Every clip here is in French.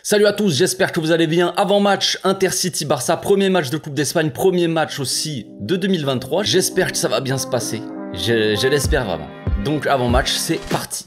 Salut à tous, j'espère que vous allez bien. Avant-match Intercity-Barça, premier match de Coupe d'Espagne, premier match aussi de 2023. J'espère que ça va bien se passer, je l'espère vraiment. Donc avant-match, c'est parti.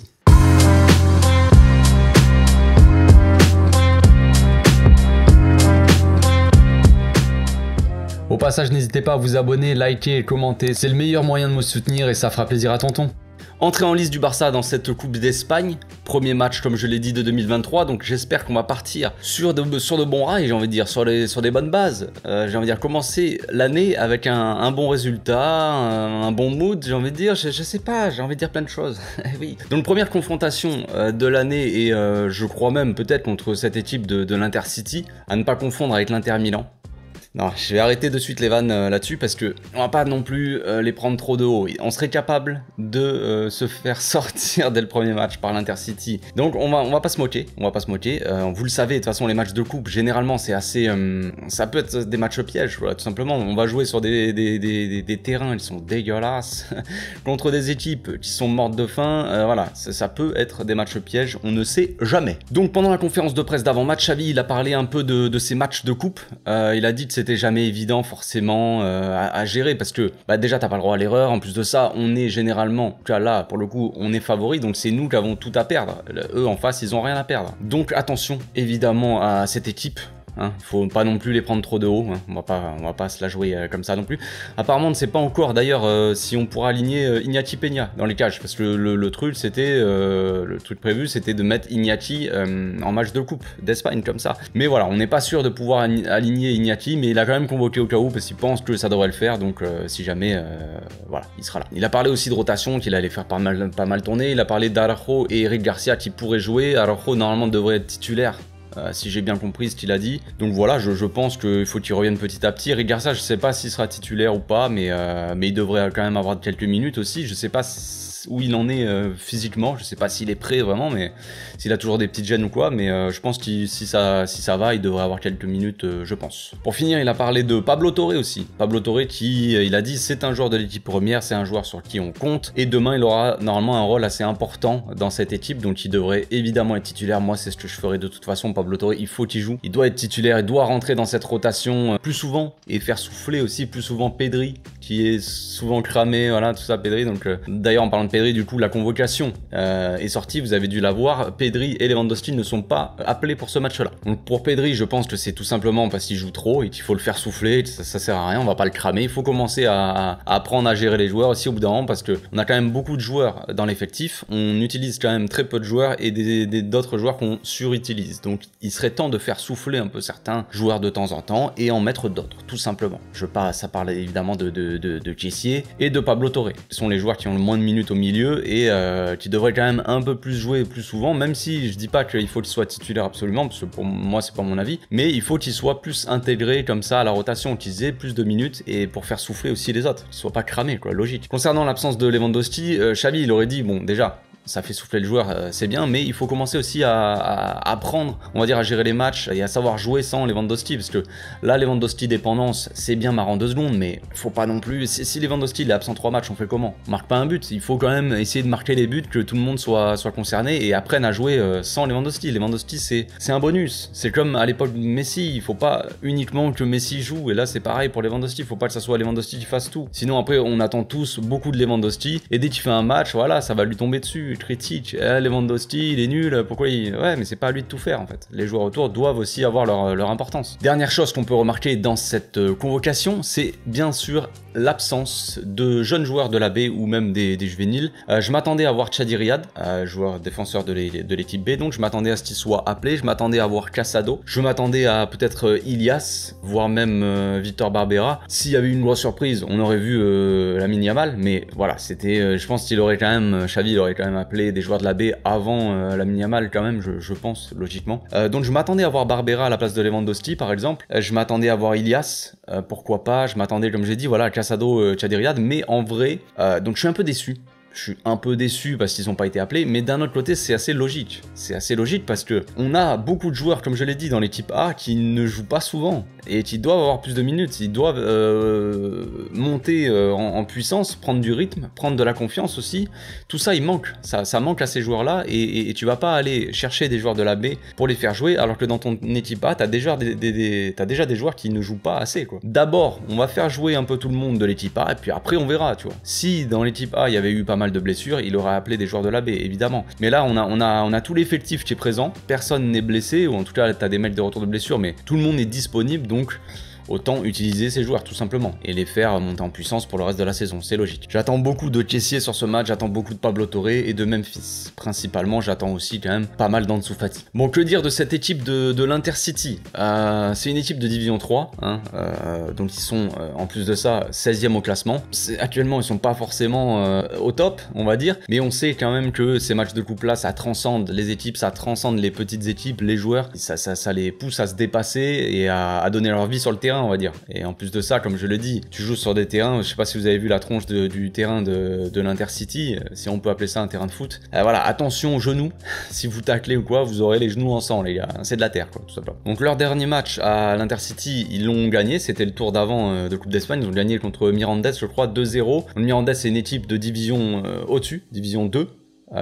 Au passage, n'hésitez pas à vous abonner, liker et commenter, c'est le meilleur moyen de me soutenir et ça fera plaisir à tonton. Entrée en liste du Barça dans cette Coupe d'Espagne, premier match comme je l'ai dit de 2023, donc j'espère qu'on va partir sur de bons rails, j'ai envie de dire, sur des bonnes bases. J'ai envie de dire commencer l'année avec un bon résultat, un bon mood, j'ai envie de dire, je sais pas, j'ai envie de dire plein de choses. Oui. Donc première confrontation de l'année et je crois même peut-être contre cette équipe de l'Intercity, à ne pas confondre avec l'Inter Milan. Non, je vais arrêter de suite les vannes là-dessus parce que on va pas non plus les prendre trop de haut. On serait capable de se faire sortir dès le premier match par l'Intercity. Donc on va pas se moquer, vous le savez, de toute façon les matchs de coupe, généralement c'est assez... ça peut être des matchs pièges, voilà, tout simplement. On va jouer sur des terrains qui sont dégueulasses, contre des équipes qui sont mortes de faim, voilà, ça peut être des matchs pièges, on ne sait jamais. Donc pendant la conférence de presse d'avant-match, Xavi il a parlé un peu de ces matchs de coupe, il a dit que c'était jamais évident forcément à gérer parce que déjà t'as pas le droit à l'erreur, en plus de ça on est généralement, là pour le coup on est favori, donc c'est nous qui avons tout à perdre, eux en face ils ont rien à perdre, donc attention évidemment à cette équipe. Hein, faut pas non plus les prendre trop de haut, hein. on va pas se la jouer comme ça non plus. Apparemment on ne sait pas encore d'ailleurs si on pourra aligner Iñaki Peña dans les cages, parce que le truc c'était, le truc prévu c'était de mettre Iñaki en match de coupe d'Espagne comme ça. Mais voilà, on n'est pas sûr de pouvoir aligner Iñaki, mais il a quand même convoqué au cas où, parce qu'il pense que ça devrait le faire, donc si jamais, voilà, il sera là. Il a parlé aussi de rotation, qu'il allait faire pas mal tourner, il a parlé d'Araujo et Eric Garcia qui pourraient jouer. Araujo normalement devrait être titulaire, si j'ai bien compris ce qu'il a dit. Donc voilà, je pense qu'il faut qu'il revienne petit à petit. Eric Garcia, je sais pas s'il sera titulaire ou pas, mais il devrait quand même avoir quelques minutes aussi. Je sais pas où il en est physiquement, je sais pas s'il est prêt vraiment, mais s'il a toujours des petites gênes ou quoi, mais je pense que si ça va, il devrait avoir quelques minutes, je pense. Pour finir, il a parlé de Pablo Torre aussi. Pablo Torre qui, il a dit, c'est un joueur de l'équipe première, c'est un joueur sur qui on compte, et demain il aura normalement un rôle assez important dans cette équipe, donc il devrait évidemment être titulaire. Moi c'est ce que je ferai de toute façon. Pablo Torre, il faut qu'il joue, il doit être titulaire, il doit rentrer dans cette rotation plus souvent, et faire souffler aussi plus souvent Pedri, qui est souvent cramé, voilà, tout ça, Pedri. Donc d'ailleurs en parlant de Pedri, du coup la convocation est sortie, vous avez dû la voir. Pedri et Lewandowski ne sont pas appelés pour ce match là. Donc pour Pedri, je pense que c'est tout simplement parce qu'il joue trop et qu'il faut le faire souffler, ça sert à rien, on va pas le cramer. Il faut commencer à apprendre à gérer les joueurs aussi au bout d'un moment, parce que on a quand même beaucoup de joueurs dans l'effectif, on utilise quand même très peu de joueurs et d'autres joueurs qu'on surutilise. Donc il serait temps de faire souffler un peu certains joueurs de temps en temps et en mettre d'autres, tout simplement. Ça parle évidemment de Kessié et de Pablo Torre. Ce sont les joueurs qui ont le moins de minutes au milieu et qui devraient quand même un peu plus jouer plus souvent, même si je dis pas qu'il faut qu'il soit titulaire absolument, parce que pour moi c'est pas mon avis, mais il faut qu'il soit plus intégré comme ça à la rotation, qu'ils aient plus de minutes et pour faire souffler aussi les autres, qu'ils soient pas cramés, quoi, logique. Concernant l'absence de Lewandowski, Xavi il aurait dit, bon déjà, ça fait souffler le joueur, c'est bien, mais il faut commencer aussi à apprendre, on va dire, à gérer les matchs et à savoir jouer sans Lewandowski, parce que là, Lewandowski dépendance, c'est bien marrant 2 secondes, mais faut pas non plus... Si Lewandowski il est absent 3 matchs, on fait comment? On marque pas un but, il faut quand même essayer de marquer les buts, que tout le monde soit concerné et apprenne à jouer sans Lewandowski. Lewandowski, c'est un bonus, c'est comme à l'époque de Messi, il faut pas uniquement que Messi joue, et là c'est pareil pour Lewandowski, il faut pas que ça soit Lewandowski qui fasse tout. Sinon après, on attend tous beaucoup de Lewandowski, et dès qu'il fait un match, voilà, ça va lui tomber dessus. Critique, Lewandowski il est nul, pourquoi il... Ouais, mais c'est pas à lui de tout faire en fait. Les joueurs autour doivent aussi avoir leur importance. Dernière chose qu'on peut remarquer dans cette convocation, c'est bien sûr l'absence de jeunes joueurs de la B ou même des juvéniles. Je m'attendais à voir Chadi Riyad, joueur défenseur de l'équipe B, donc je m'attendais à ce qu'il soit appelé, je m'attendais à voir Casado, je m'attendais à peut-être Ilias, voire même Victor Barbera. S'il y avait eu une grosse surprise, on aurait vu Lamine Yamal, mais voilà, c'était, je pense qu'il aurait quand même, Xavi il aurait quand même appelé des joueurs de la B avant Lamine Yamal quand même, je pense, logiquement. Donc je m'attendais à voir Barbera à la place de Lewandowski par exemple, je m'attendais à voir Ilias, pourquoi pas, je m'attendais, comme j'ai dit, voilà, Casado, Chadi Riyad, mais en vrai, donc je suis un peu déçu. Je suis un peu déçu parce qu'ils n'ont pas été appelés, mais d'un autre côté, c'est assez logique. C'est assez logique parce que on a beaucoup de joueurs, comme je l'ai dit, dans l'équipe A qui ne jouent pas souvent et qui doivent avoir plus de minutes. Ils doivent monter en puissance, prendre du rythme, prendre de la confiance aussi. Tout ça, il manque. Ça manque à ces joueurs-là et tu vas pas aller chercher des joueurs de la B pour les faire jouer alors que dans ton équipe A, t'as déjà des joueurs qui ne jouent pas assez, quoi. D'abord, on va faire jouer un peu tout le monde de l'équipe A et puis après on verra, tu vois. Si dans l'équipe A il y avait eu pas mal de blessures, il aurait appelé des joueurs de la B, évidemment. Mais là, on a tout l'effectif qui est présent, personne n'est blessé, ou en tout cas t'as des mecs de retour de blessure, mais tout le monde est disponible, donc autant utiliser ces joueurs tout simplement et les faire monter en puissance pour le reste de la saison, c'est logique. J'attends beaucoup de Kessié sur ce match, j'attends beaucoup de Pablo Torre et de Memphis. Principalement, j'attends aussi quand même pas mal d'Ansu Fati. Bon, que dire de cette équipe de l'Intercity? C'est une équipe de Division 3, hein, donc ils sont en plus de ça 16e au classement. Actuellement, ils sont pas forcément au top, on va dire, mais on sait quand même que ces matchs de coupe là, ça transcende les équipes, ça transcende les petites équipes, les joueurs, ça les pousse à se dépasser et à donner leur vie sur le terrain, on va dire. Et en plus de ça, comme je le dis, tu joues sur des terrains, je sais pas si vous avez vu la tronche du terrain de l'Intercity, si on peut appeler ça un terrain de foot. Voilà, attention aux genoux, si vous taclez ou quoi, vous aurez les genoux en sang, les gars, c'est de la terre, quoi, tout simplement. Donc leur dernier match à l'Intercity, ils l'ont gagné, c'était le tour d'avant de Coupe d'Espagne, ils ont gagné contre Mirandés, je crois, 2-0. Mirandés, c'est une équipe de division au-dessus, division 2.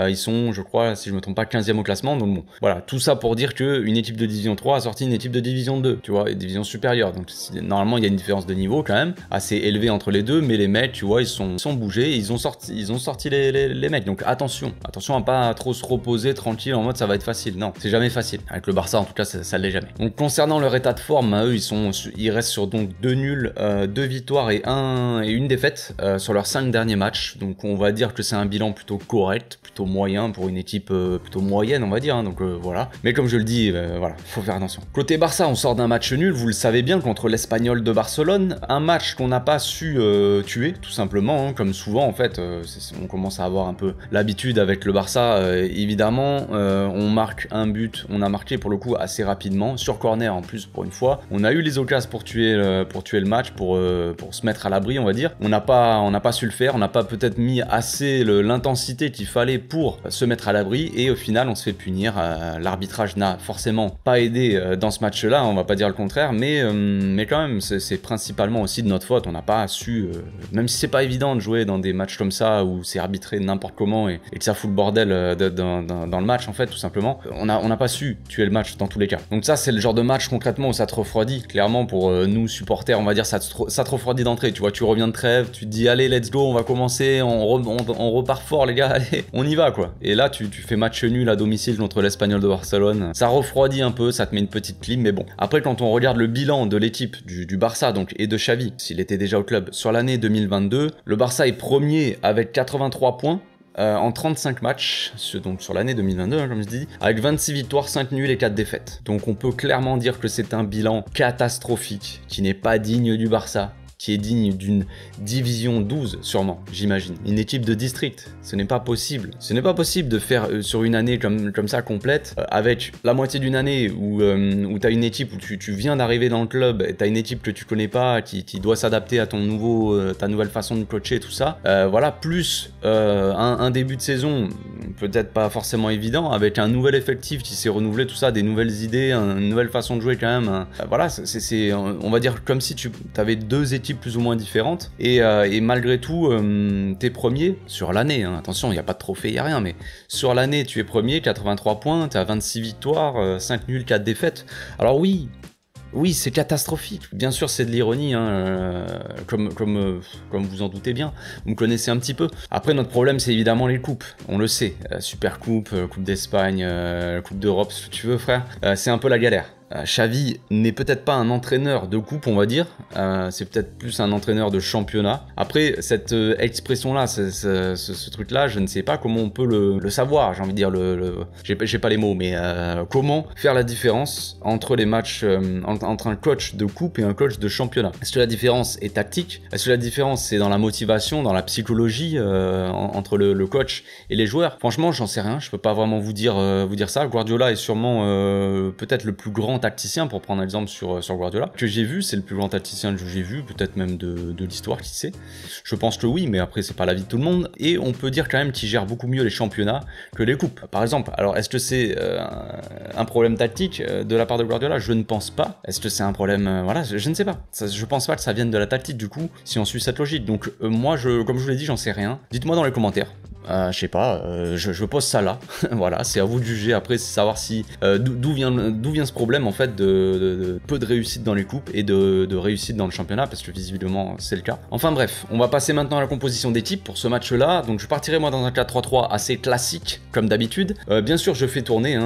Ils sont, je crois, si je me trompe pas, 15e au classement. Donc bon, voilà, tout ça pour dire qu'une équipe de division 3 a sorti une équipe de division 2, tu vois, et division supérieure. Donc normalement, il y a une différence de niveau quand même, assez élevée entre les deux, mais les mecs, tu vois, ils sont bougés, ils ont sorti les mecs. Donc attention à pas trop se reposer tranquille en mode ça va être facile. Non, c'est jamais facile. Avec le Barça, en tout cas, ça l'est jamais. Donc concernant leur état de forme, eux, ils restent sur donc 2 nuls, 2 victoires et une défaite sur leurs 5 derniers matchs. Donc on va dire que c'est un bilan plutôt correct, plutôt moyen pour une équipe plutôt moyenne, on va dire, hein, donc voilà. Mais comme je le dis, voilà, faut faire attention. Côté Barça, on sort d'un match nul, vous le savez bien, contre l'Espagnol de Barcelone, un match qu'on n'a pas su tuer, tout simplement, hein, comme souvent en fait, on commence à avoir un peu l'habitude avec le Barça, évidemment, on marque un but, on a marqué pour le coup assez rapidement, sur corner en plus pour une fois, on a eu les occasions pour tuer le match, pour se mettre à l'abri, on va dire, on n'a pas su le faire, on n'a pas peut-être mis assez l'intensité qu'il fallait pour se mettre à l'abri et au final on se fait punir. L'arbitrage n'a forcément pas aidé dans ce match-là, on va pas dire le contraire, mais quand même c'est principalement aussi de notre faute, on n'a pas su, même si c'est pas évident de jouer dans des matchs comme ça où c'est arbitré n'importe comment et que ça fout le bordel dans le match en fait, tout simplement, on n'a pas su tuer le match dans tous les cas. Donc ça c'est le genre de match concrètement où ça te refroidit, clairement pour nous supporters, on va dire ça te refroidit d'entrée, tu vois, tu reviens de trêve, tu te dis allez let's go, on va commencer, on repart fort les gars, allez, on y va quoi. Et là tu fais match nul à domicile contre l'Espagnol de Barcelone, ça refroidit un peu, ça te met une petite clim, mais bon. Après quand on regarde le bilan de l'équipe du Barça donc et de Xavi, s'il était déjà au club, sur l'année 2022, le Barça est premier avec 83 points. En 35 matchs, donc sur l'année 2022, hein, comme je dis, avec 26 victoires, 5 nuls et 4 défaites. Donc on peut clairement dire que c'est un bilan catastrophique, qui n'est pas digne du Barça, qui est digne d'une division 12 sûrement, j'imagine. Une équipe de district, ce n'est pas possible. Ce n'est pas possible de faire sur une année comme ça complète, avec la moitié d'une année où tu as une équipe où tu viens d'arriver dans le club, et tu as une équipe que tu connais pas, qui doit s'adapter à ta nouvelle façon de coacher, tout ça. Voilà, plus un début de saison, peut-être pas forcément évident, avec un nouvel effectif qui s'est renouvelé, tout ça, des nouvelles idées, une nouvelle façon de jouer quand même. Voilà, on va dire comme si tu avais deux équipes plus ou moins différentes et malgré tout t'es premier sur l'année, hein. Attention, il n'y a pas de trophée, il n'y a rien, mais sur l'année tu es premier, 83 points, tu as 26 victoires, 5 nuls, 4 défaites. Alors oui, c'est catastrophique. Bien sûr, c'est de l'ironie, hein, comme vous en doutez bien. Vous me connaissez un petit peu. Après, notre problème, c'est évidemment les coupes. On le sait. Super Coupe, Coupe d'Espagne, Coupe d'Europe, ce que tu veux, frère. C'est un peu la galère. Xavi n'est peut-être pas un entraîneur de coupe, on va dire, c'est peut-être plus un entraîneur de championnat. Après, cette expression-là, ce truc-là, je ne sais pas comment on peut le savoir, j'ai envie de dire, j'ai pas les mots, mais comment faire la différence entre les matchs, entre un coach de coupe et un coach de championnat. Est-ce que la différence est tactique? Est-ce que la différence c'est dans la motivation, dans la psychologie entre le coach et les joueurs? Franchement, j'en sais rien, je peux pas vraiment vous dire ça. Guardiola est sûrement peut-être le plus grand tacticien, pour prendre un exemple sur Guardiola, que j'ai vu, c'est le plus grand tacticien que j'ai vu, peut-être même de l'histoire, qui sait. Je pense que oui, mais après c'est pas l'avis de tout le monde, et on peut dire quand même qu'il gère beaucoup mieux les championnats que les coupes, par exemple. Alors est-ce que c'est un problème tactique de la part de Guardiola? Je ne pense pas. Est-ce que c'est un problème, voilà, je ne sais pas. Je pense pas que ça vienne de la tactique du coup, si on suit cette logique. Donc moi, comme je vous l'ai dit, j'en sais rien. Dites-moi dans les commentaires. Je sais pas, je pose ça là, voilà, c'est à vous de juger. Après, c'est savoir si d'où vient ce problème en fait de peu de réussite dans les coupes et de réussite dans le championnat, parce que visiblement c'est le cas. Enfin bref, on va passer maintenant à la composition d'équipe pour ce match-là. Donc je partirai moi dans un 4-3-3 assez classique comme d'habitude. Bien sûr, je fais tourner,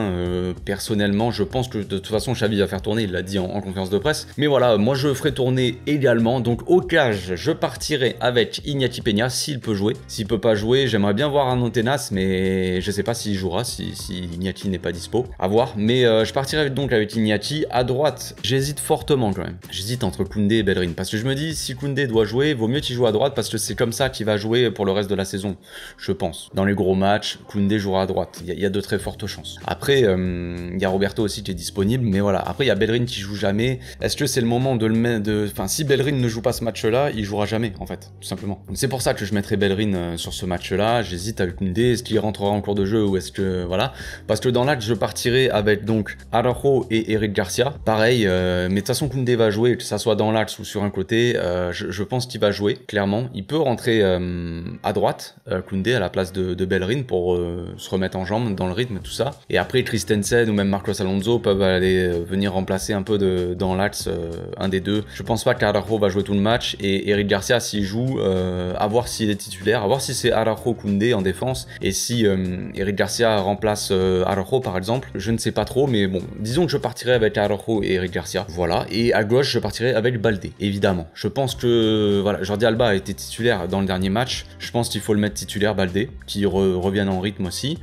personnellement, je pense que de toute façon Xavi va faire tourner, il l'a dit en conférence de presse. Mais voilà, moi je ferai tourner également. Donc au cage, je partirai avec Iñaki Peña s'il peut jouer. S'il peut pas jouer, j'aimerais bien voir un Tenas, mais je sais pas s'il jouera, si Iñaki n'est pas dispo, à voir. Mais je partirai donc avec Iñaki. À droite, j'hésite fortement quand même. J'hésite entre Koundé et Bellerin, parce que je me dis, si Koundé doit jouer, vaut mieux qu'il joue à droite, parce que c'est comme ça qu'il va jouer pour le reste de la saison, je pense. Dans les gros matchs, Koundé jouera à droite, il y a de très fortes chances. Après, il y a Roberto aussi qui est disponible, mais voilà. Après, il y a Bellerin qui joue jamais. Est-ce que c'est le moment de le mettre, enfin, si Bellerin ne joue pas ce match-là, il jouera jamais, en fait, tout simplement. C'est pour ça que je mettrai Bellerin sur ce match-là. J'hésite avec Koundé, est-ce qu'il rentrera en cours de jeu ou est-ce que voilà, parce que dans l'axe je partirai avec donc Araujo et Eric Garcia, pareil, mais de toute façon Koundé va jouer, que ça soit dans l'axe ou sur un côté, je pense qu'il va jouer clairement. Il peut rentrer à droite, Koundé à la place de Bellerin pour se remettre en jambes dans le rythme, tout ça, et après Christensen ou même Marcos Alonso peuvent aller venir remplacer un peu dans l'axe, un des deux. Je pense pas qu'Araujo va jouer tout le match, et Eric Garcia s'il joue, à voir s'il est titulaire, à voir si c'est Araujo Koundé en défense. Et si Eric Garcia remplace Araujo par exemple, je ne sais pas trop, mais bon, disons que je partirai avec Araujo et Eric Garcia, voilà. Et à gauche, je partirai avec Baldé, évidemment. Je pense que, voilà, Jordi Alba a été titulaire dans le dernier match, je pense qu'il faut le mettre titulaire, Baldé, qui revienne en rythme aussi,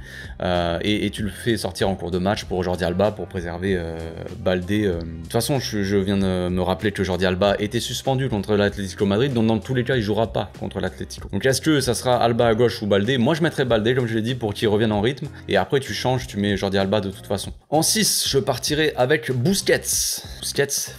et tu le fais sortir en cours de match pour Jordi Alba, pour préserver Baldé. De toute façon, je viens de me rappeler que Jordi Alba était suspendu contre l'Atlético Madrid, donc dans tous les cas, il jouera pas contre l'Atlético. Donc est-ce que ça sera Alba à gauche ou Baldé? Moi, je mettrais Baldé, comme je l'ai dit, pour qu'il revienne en rythme, et après tu changes, tu mets Jordi Alba de toute façon. En 6, je partirai avec Busquets,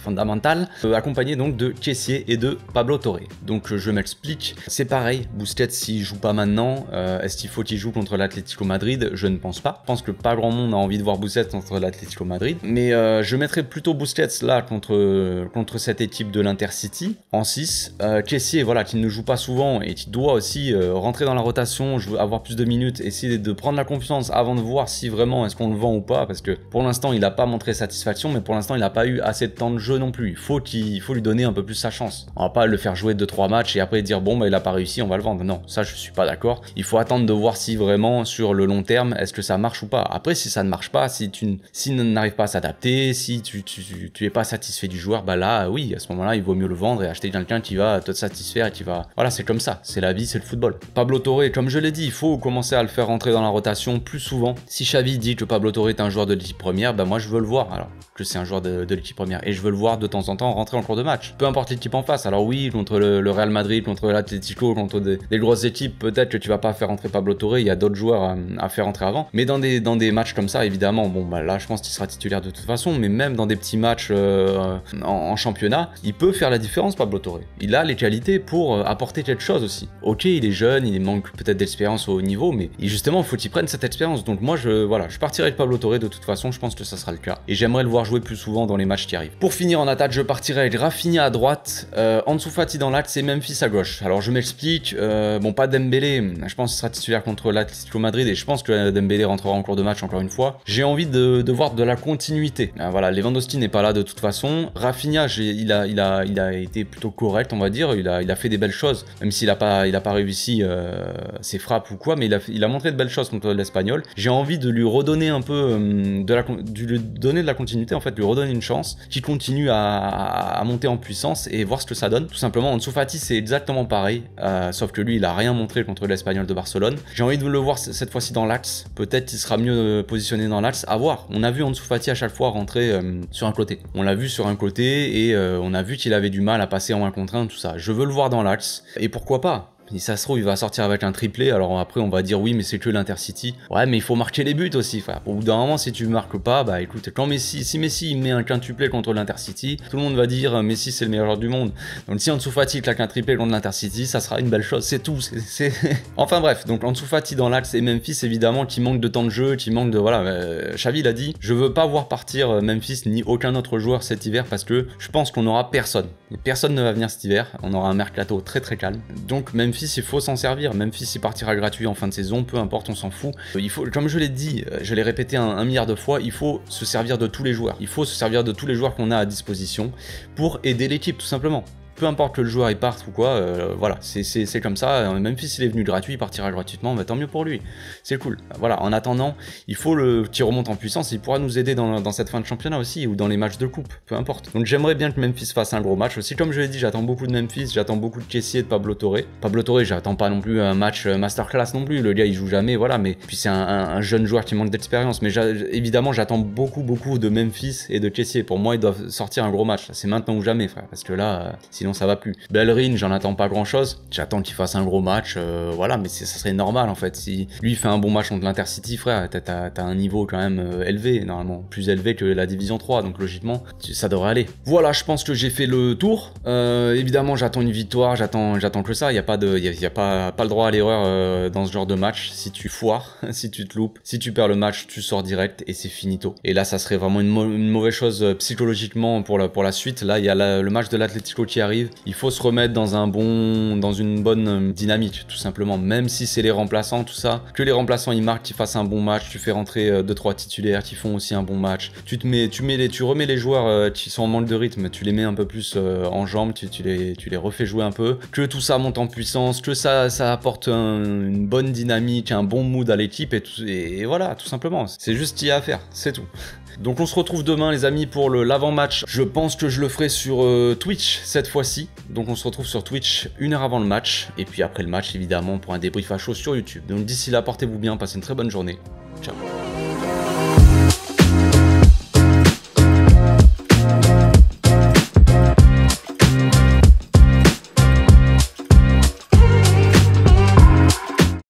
fondamental, accompagné donc de Kessié et de Pablo Torre. Donc je m'explique, c'est pareil, Busquets s'il joue pas maintenant, est-ce qu'il faut qu'il joue contre l'Atlético Madrid? Je ne pense pas. Je pense que pas grand monde a envie de voir Busquets contre l'Atlético Madrid, mais je mettrai plutôt Busquets là contre cette équipe de l'Intercity en 6. Kessié, voilà, qui ne joue pas souvent et qui doit aussi rentrer dans la rotation, avoir plus de minutes, essayer de prendre la confiance avant de voir si vraiment est-ce qu'on le vend ou pas, parce que pour l'instant il n'a pas montré satisfaction, mais pour l'instant il n'a pas eu assez de temps de jeu non plus. Il faut lui donner un peu plus sa chance. On va pas le faire jouer 2-3 matchs et après dire bon bah il a pas réussi, on va le vendre. Non, ça je suis pas d'accord. Il faut attendre de voir si vraiment sur le long terme est-ce que ça marche ou pas. Après si ça ne marche pas, si n'arrive pas à s'adapter, si tu es pas satisfait du joueur, bah là oui, à ce moment-là il vaut mieux le vendre et acheter quelqu'un qui va te satisfaire et qui va, voilà, c'est comme ça, c'est la vie, c'est le football. Pablo Torre, comme je l'ai dit, il faut commencer à le faire rentrer dans la rotation plus souvent. Si Xavi dit que Pablo Torre est un joueur de l'équipe première, bah moi je veux le voir, alors que c'est un joueur de l'équipe première, et je veux le voir de temps en temps rentrer en cours de match, peu importe l'équipe en face. Alors oui, contre le Real Madrid, contre l'Atlético, contre des grosses équipes, peut-être que tu vas pas faire rentrer Pablo Torre, il y a d'autres joueurs à faire rentrer avant, mais dans des matchs comme ça, évidemment, bon bah là je pense qu'il sera titulaire de toute façon, mais même dans des petits matchs en championnat, il peut faire la différence Pablo Torre. Il a les qualités pour apporter quelque chose aussi. Ok, il est jeune, il manque peut-être d'expérience au haut niveau, mais justement, il faut qu'il prenne cette expérience. Donc moi, je partirai avec Pablo Torre de toute façon, je pense que ça sera le cas. Et j'aimerais le voir jouer plus souvent dans les matchs qui arrivent. Pour finir en attaque, je partirai avec Rafinha à droite, Ansu Fati dans l'axe et Memphis à gauche. Alors je m'explique, bon pas Dembélé, je pense qu'il sera titulaire contre l'Atlético Madrid et je pense que Dembélé rentrera en cours de match encore une fois. J'ai envie de voir de la continuité. Voilà, Lewandowski n'est pas là de toute façon. Rafinha, il a été plutôt correct, on va dire. Il a fait des belles choses, même s'il a pas réussi ses frappes ou quoi, mais il a montré de belles choses contre l'Espagnol. J'ai envie de lui redonner un peu de lui donner de la continuité, en fait, lui redonner une chance, qui continue à monter en puissance et voir ce que ça donne. Tout simplement, Ansu Fati c'est exactement pareil, sauf que lui il a rien montré contre l'Espagnol de Barcelone. J'ai envie de le voir cette fois-ci dans l'axe, peut-être qu'il sera mieux positionné dans l'axe, à voir. On a vu Ansu Fati à chaque fois rentrer sur un côté. On l'a vu sur un côté et on a vu qu'il avait du mal à passer en 1 contre 1, tout ça. Je veux le voir dans l'axe, et pourquoi pas Et ça se trouve, il va sortir avec un triplé. Alors après, on va dire oui, mais c'est que l'Intercity. Ouais, mais il faut marquer les buts aussi, frère. Au bout d'un moment, si tu marques pas, bah écoute, quand si Messi il met un quintuplé contre l'Intercity, tout le monde va dire Messi c'est le meilleur joueur du monde. Donc si Ansu Fati claque un triplé contre l'Intercity, ça sera une belle chose, c'est tout. Enfin bref, donc Ansu Fati dans l'axe et Memphis évidemment qui manque de temps de jeu, qui manque de voilà. Xavi l'a dit, je veux pas voir partir Memphis ni aucun autre joueur cet hiver parce que je pense qu'on aura personne. Personne ne va venir cet hiver. On aura un mercato très très calme. Donc Memphis, il faut s'en servir. Memphis, il partira gratuit en fin de saison, peu importe, on s'en fout. Il faut, comme je l'ai dit, je l'ai répété un milliard de fois, il faut se servir de tous les joueurs. Il faut se servir de tous les joueurs qu'on a à disposition pour aider l'équipe, tout simplement. Peu importe que le joueur il parte ou quoi, voilà, c'est comme ça. Memphis il est venu gratuit, il partira gratuitement, bah, tant mieux pour lui. C'est cool. Voilà, en attendant, il faut qu'il remonte en puissance, il pourra nous aider dans cette fin de championnat aussi, ou dans les matchs de coupe, peu importe. Donc j'aimerais bien que Memphis fasse un gros match aussi. Comme je l'ai dit, j'attends beaucoup de Memphis, j'attends beaucoup de Kessié et de Pablo Torre. Pablo Torre, j'attends pas non plus un match masterclass non plus, le gars il joue jamais, voilà, mais puis c'est un jeune joueur qui manque d'expérience. Mais évidemment, j'attends beaucoup de Memphis et de Kessié. Pour moi, ils doivent sortir un gros match. C'est maintenant ou jamais, frère, parce que là, sinon ça va plus. Bellerin, j'en attends pas grand chose. J'attends qu'il fasse un gros match, voilà, mais ça serait normal en fait. Si lui fait un bon match contre l'Intercity, frère, t'as un niveau quand même élevé, normalement, plus élevé que la Division 3, donc logiquement, ça devrait aller. Voilà, je pense que j'ai fait le tour. Évidemment, j'attends une victoire, j'attends que ça. Il n'y a pas le droit à l'erreur dans ce genre de match. Si tu foires, si tu te loupes, si tu perds le match, tu sors direct et c'est finito. Et là, ça serait vraiment une mauvaise chose psychologiquement pour la suite. Là, il y a le match de l'Atlético qui arrive. Il faut se remettre dans une bonne dynamique, tout simplement. Même si c'est les remplaçants, tout ça, que les remplaçants ils marquent, qu'ils fassent un bon match, tu fais rentrer 2-3 titulaires qui font aussi un bon match. Tu remets les joueurs qui sont en manque de rythme, tu les mets un peu plus en jambes, tu les refais jouer un peu. Que tout ça monte en puissance, que ça apporte une bonne dynamique, un bon mood à l'équipe et voilà, tout simplement. C'est juste ce qu'il y a à faire, c'est tout. Donc on se retrouve demain les amis pour l'avant-match. Je pense que je le ferai sur Twitch cette fois-ci. Donc on se retrouve sur Twitch 1 heure avant le match. Et puis après le match évidemment pour un débrief à chaud sur YouTube. Donc d'ici là, portez-vous bien, passez une très bonne journée. Ciao.